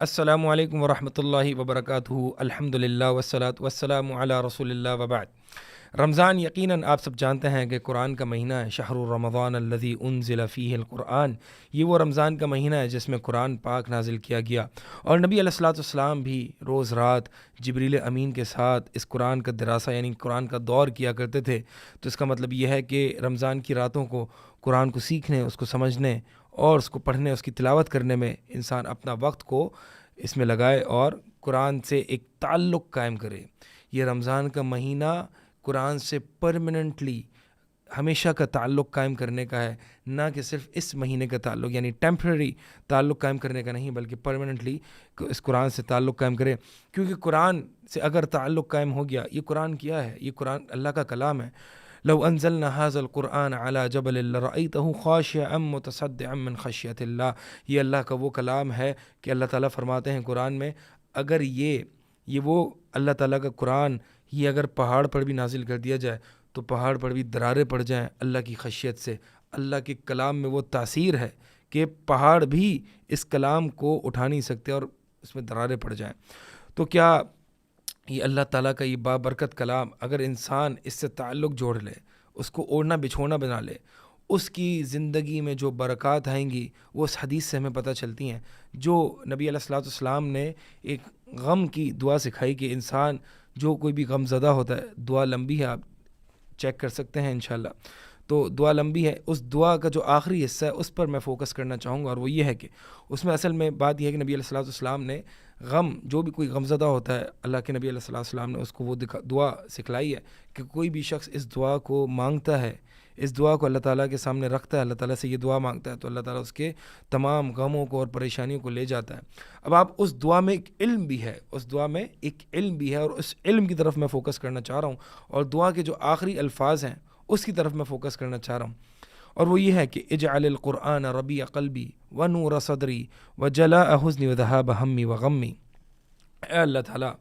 السلام علیکم ورحمۃ اللہ وبرکاتہ۔ الحمد للہ والصلاۃ والسلام علی رسول اللہ وبعد۔ رمضان یقیناً آپ سب جانتے ہیں کہ قرآن کا مہینہ ہے۔ شہر رمضان الذی انزل فیہ القرآن، یہ وہ رمضان کا مہینہ ہے جس میں قرآن پاک نازل کیا گیا، اور نبی علیہ الصلوۃ والسلام بھی روز رات جبریل امین کے ساتھ اس قرآن کا دراسہ یعنی قرآن کا دور کیا کرتے تھے۔ تو اس کا مطلب یہ ہے کہ رمضان کی راتوں کو قرآن کو سیکھنے، اس کو سمجھنے اور اس کو پڑھنے، اس کی تلاوت کرنے میں انسان اپنا وقت کو اس میں لگائے اور قرآن سے ایک تعلق قائم کرے۔ یہ رمضان کا مہینہ قرآن سے پرماننٹلی ہمیشہ کا تعلق قائم کرنے کا ہے، نہ کہ صرف اس مہینے کا تعلق یعنی ٹیمپرری تعلق قائم کرنے کا نہیں، بلکہ پرماننٹلی اس قرآن سے تعلق قائم کرے۔ کیونکہ قرآن سے اگر تعلق قائم ہو گیا، یہ قرآن کیا ہے؟ یہ قرآن اللہ کا کلام ہے۔ لو انزلنا هذا القرآن على جبل لرأيته خاشعا متصدعا من خشیۃ اللہ، یہ اللہ کا وہ کلام ہے کہ اللہ تعالیٰ فرماتے ہیں قرآن میں، اگر یہ وہ اللہ تعالیٰ کا قرآن یہ اگر پہاڑ پر بھی نازل کر دیا جائے تو پہاڑ پر بھی دراریں پڑ جائیں اللہ کی خشیت سے۔ اللہ کے کلام میں وہ تاثیر ہے کہ پہاڑ بھی اس کلام کو اٹھا نہیں سکتے اور اس میں دراریں پڑ جائیں۔ تو کیا یہ اللہ تعالیٰ کا یہ بابرکت کلام اگر انسان اس سے تعلق جوڑ لے، اس کو اوڑھنا بچھونا بنا لے، اس کی زندگی میں جو برکات آئیں گی وہ اس حدیث سے ہمیں پتہ چلتی ہیں، جو نبی علیہ الصلوۃ والسلام نے ایک غم کی دعا سکھائی کہ انسان جو کوئی بھی غم زدہ ہوتا ہے، دعا لمبی ہے، آپ چیک کر سکتے ہیں انشاءاللہ، تو دعا لمبی ہے، اس دعا کا جو آخری حصہ ہے اس پر میں فوکس کرنا چاہوں گا، اور وہ یہ ہے کہ اس میں اصل میں بات یہ ہے کہ نبی علیہ الصلوۃ والسلام نے غم، جو بھی کوئی غم زدہ ہوتا ہے، اللہ کے نبی علیہ الصلوۃ والسلام نے اس کو وہ دعا سکھلائی ہے کہ کوئی بھی شخص اس دعا کو مانگتا ہے، اس دعا کو اللہ تعالیٰ کے سامنے رکھتا ہے، اللہ تعالیٰ سے یہ دعا مانگتا ہے، تو اللہ تعالیٰ اس کے تمام غموں کو اور پریشانیوں کو لے جاتا ہے۔ اب آپ اس دعا میں ایک علم بھی ہے، اس دعا میں ایک علم بھی ہے، اور اس علم کی طرف میں فوکس کرنا چاہ رہا ہوں، اور دعا کے جو آخری الفاظ ہیں اس کی طرف میں فوکس کرنا چاہ رہا ہوں، اور وہ یہ ہے کہ اجعل القرآن ربیع قلبی ونور صدری وجلاء حزنی وذہاب ہمی وغمی۔ اے اللہ تعالیٰ،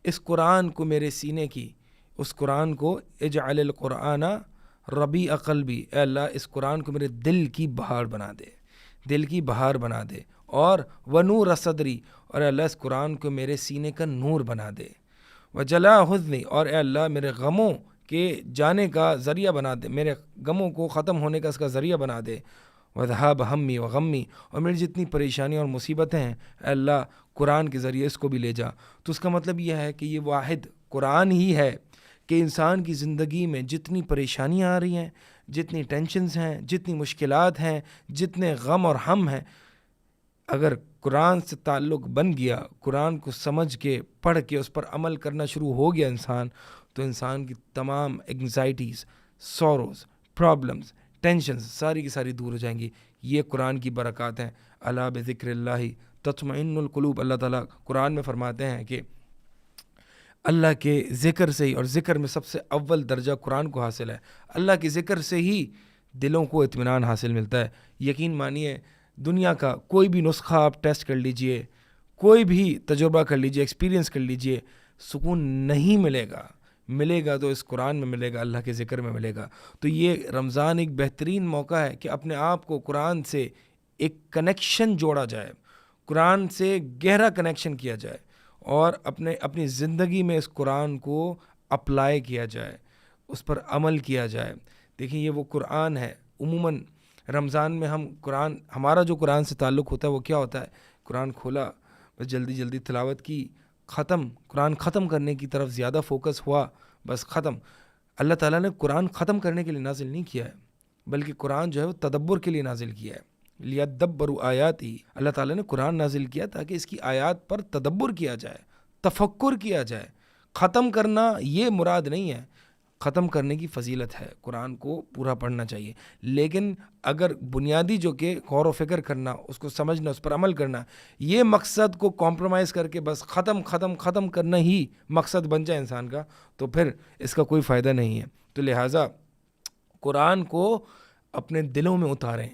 اس قرآن کو میرے سینے کی، اس قرآن کو اجعل القرآن ربیع قلبی، اے اللہ اس قرآن کو میرے دل کی بہار بنا دے، دل کی بہار بنا دے، اور ونور صدری، اور اے اللہ اس قرآن کو میرے سینے کا نور بنا دے، وجلاء حزنی، اور اے اللہ میرے غموں کے جانے کا ذریعہ بنا دے، میرے غموں کو ختم ہونے کا اس کا ذریعہ بنا دے، وذہاب ہمی وغمی، اور میری جتنی پریشانیاں اور مصیبتیں ہیں اے اللہ قرآن کے ذریعے اس کو بھی لے جا۔ تو اس کا مطلب یہ ہے کہ یہ واحد قرآن ہی ہے کہ انسان کی زندگی میں جتنی پریشانیاں آ رہی ہیں، جتنی ٹینشنز ہیں، جتنی مشکلات ہیں، جتنے غم اور ہم ہیں، اگر قرآن سے تعلق بن گیا، قرآن کو سمجھ کے پڑھ کے اس پر عمل کرنا شروع ہو گیا انسان، تو انسان کی تمام انگزائٹیز، سوروز، پرابلمز، ٹینشنز ساری کی ساری دور ہو جائیں گی۔ یہ قرآن کی برکات ہیں۔ الا بذکر اللہ تطمئن القلوب، اللہ تعالیٰ قرآن میں فرماتے ہیں کہ اللہ کے ذکر سے ہی، اور ذکر میں سب سے اول درجہ قرآن کو حاصل ہے، اللہ کے ذکر سے ہی دلوں کو اطمینان حاصل ملتا ہے۔ یقین مانیے دنیا کا کوئی بھی نسخہ آپ ٹیسٹ کر لیجئے، کوئی بھی تجربہ کر لیجئے، ایکسپیرینس کر لیجئے، سکون نہیں ملے گا، ملے گا تو اس قرآن میں ملے گا، اللہ کے ذکر میں ملے گا۔ تو یہ رمضان ایک بہترین موقع ہے کہ اپنے آپ کو قرآن سے ایک کنیکشن جوڑا جائے، قرآن سے گہرا کنیکشن کیا جائے، اور اپنی زندگی میں اس قرآن کو اپلائی کیا جائے، اس پر عمل کیا جائے۔ دیکھیں یہ وہ قرآن ہے، عموماً رمضان میں ہمارا جو قرآن سے تعلق ہوتا ہے وہ کیا ہوتا ہے؟ قرآن کھولا، بس جلدی جلدی تلاوت کی، ختم، قرآن ختم کرنے کی طرف زیادہ فوکس ہوا، بس ختم۔ اللہ تعالیٰ نے قرآن ختم کرنے کے لیے نازل نہیں کیا ہے، بلکہ قرآن جو ہے وہ تدبر کے لیے نازل کیا ہے، لیدبروا آیاتی، اللہ تعالیٰ نے قرآن نازل کیا تاکہ اس کی آیات پر تدبر کیا جائے، تفکر کیا جائے۔ ختم کرنا یہ مراد نہیں ہے، ختم کرنے کی فضیلت ہے، قرآن کو پورا پڑھنا چاہیے، لیکن اگر بنیادی جو کہ غور و فکر کرنا، اس کو سمجھنا، اس پر عمل کرنا، یہ مقصد کو کمپرومائز کر کے بس ختم کرنا ہی مقصد بن جائے انسان کا، تو پھر اس کا کوئی فائدہ نہیں ہے۔ تو لہٰذا قرآن کو اپنے دلوں میں اتاریں۔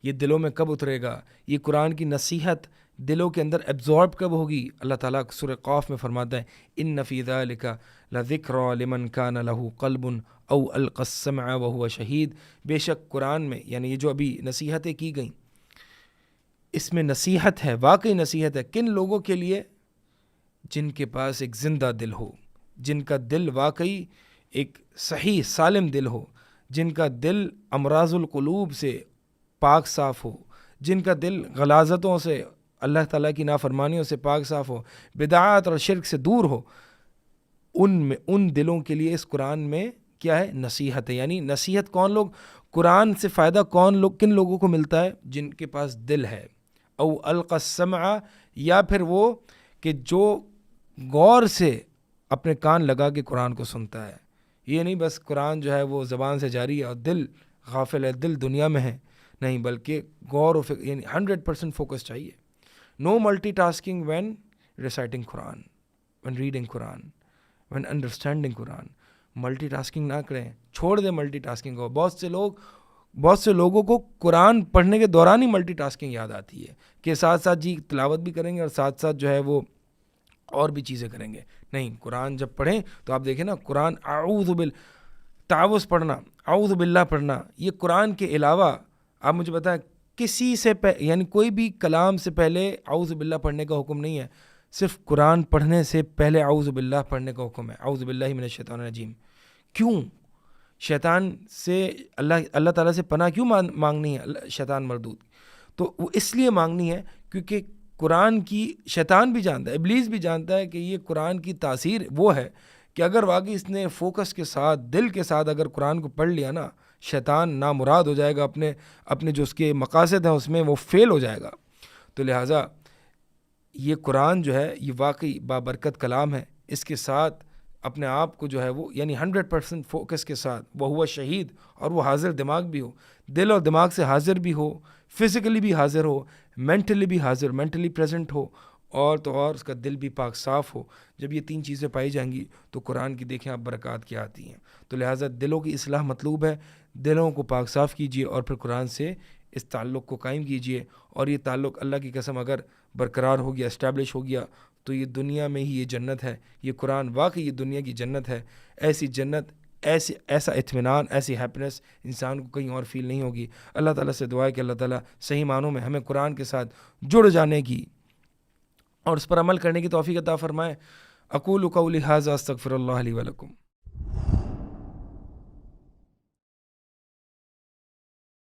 یہ دلوں میں کب اترے گا؟ یہ قرآن کی نصیحت دلوں کے اندر ایبزارب کب ہوگی؟ اللہ تعالیٰ سورہ قاف میں فرماتا ہے ان فی ذلک لذکری لمن کان لہ قلب او القی السمع وہو شہید، بے شک قرآن میں، یعنی یہ جو ابھی نصیحتیں کی گئیں، اس میں نصیحت ہے، واقعی نصیحت ہے. کن لوگوں کے لیے؟ جن کے پاس ایک زندہ دل ہو، جن کا دل واقعی ایک صحیح سالم دل ہو، جن کا دل امراض القلوب سے پاک صاف ہو، جن کا دل غلاظتوں سے، اللہ تعالیٰ کی نافرمانیوں سے پاک صاف ہو، بدعات اور شرک سے دور ہو. ان دلوں کے لیے اس قرآن میں کیا ہے؟ نصیحت ہے. یعنی نصیحت کون لوگ؟ قرآن سے فائدہ کن لوگوں کو ملتا ہے؟ جن کے پاس دل ہے. او القى السمع، یا پھر وہ کہ جو غور سے اپنے کان لگا کے قرآن کو سنتا ہے. یہ نہیں بس قرآن جو ہے وہ زبان سے جاری ہے اور دل غافل ہے، دل دنیا میں ہے، نہیں، بلکہ غور و فکر، یعنی 100% فوکس چاہیے. No multi tasking when reciting Quran, when reading Quran, when understanding Quran. Multi tasking نہ کریں، چھوڑ دیں ملٹی ٹاسکنگ کو. بہت سے لوگوں کو قرآن پڑھنے کے دوران ہی ملٹی ٹاسکنگ یاد آتی ہے کہ ساتھ ساتھ جی تلاوت بھی کریں گے اور ساتھ ساتھ جو ہے وہ اور بھی چیزیں کریں گے. نہیں، قرآن جب پڑھیں تو آپ دیکھیں نا، قرآن تعوذ پڑھنا، اعوذ باللہ پڑھنا، یہ قرآن کے علاوہ آپ مجھے بتائیں کسی سے یعنی کوئی بھی کلام سے پہلے اعوذ باللہ پڑھنے کا حکم نہیں ہے. صرف قرآن پڑھنے سے پہلے اعوذ باللہ پڑھنے کا حکم ہے. اعوذ باللہ من الشیطان الرجیم. کیوں؟ شیطان سے اللہ تعالیٰ سے پناہ کیوں مانگنی ہے؟ شیطان مردود. تو وہ اس لیے مانگنی ہے کیونکہ قرآن کی، شیطان بھی جانتا ہے، ابلیس بھی جانتا ہے کہ یہ قرآن کی تاثیر وہ ہے کہ اگر واقعی اس نے فوکس کے ساتھ، دل کے ساتھ اگر قرآن کو پڑھ لیا نا، شیطان نامراد ہو جائے گا، اپنے جو اس کے مقاصد ہیں اس میں وہ فیل ہو جائے گا. تو لہٰذا یہ قرآن جو ہے یہ واقعی بابرکت کلام ہے. اس کے ساتھ اپنے آپ کو جو ہے وہ یعنی 100% فوکس کے ساتھ، وہ ہوا شہید اور وہ حاضر دماغ بھی ہو، دل اور دماغ سے حاضر بھی ہو، فزیکلی بھی حاضر ہو، مینٹلی بھی حاضر، مینٹلی پریزنٹ ہو، اور تو اور اس کا دل بھی پاک صاف ہو. جب یہ 3 چیزیں پائی جائیں گی تو قرآن کی دیکھیں آپ برکات کیا آتی ہیں. تو لہٰذا دلوں کی اصلاح مطلوب ہے. دلوں کو پاک صاف کیجیے اور پھر قرآن سے اس تعلق کو قائم کیجیے. اور یہ تعلق اللہ کی قسم اگر برقرار ہو گیا، اسٹیبلش ہو گیا، تو یہ دنیا میں ہی یہ جنت ہے. یہ قرآن واقعی یہ دنیا کی جنت ہے. ایسی جنت، ایسا اطمینان، ایسی ہیپینس انسان کو کہیں اور فیل نہیں ہوگی. اللہ تعالیٰ سے دعا ہے کہ اللہ تعالیٰ صحیح معنوں میں ہمیں قرآن کے ساتھ جڑ جانے کی اور اس پر عمل کرنے کی توفیق عطا فرمائے. اقول قولی ھذا استغفر اللہ لی ولکم.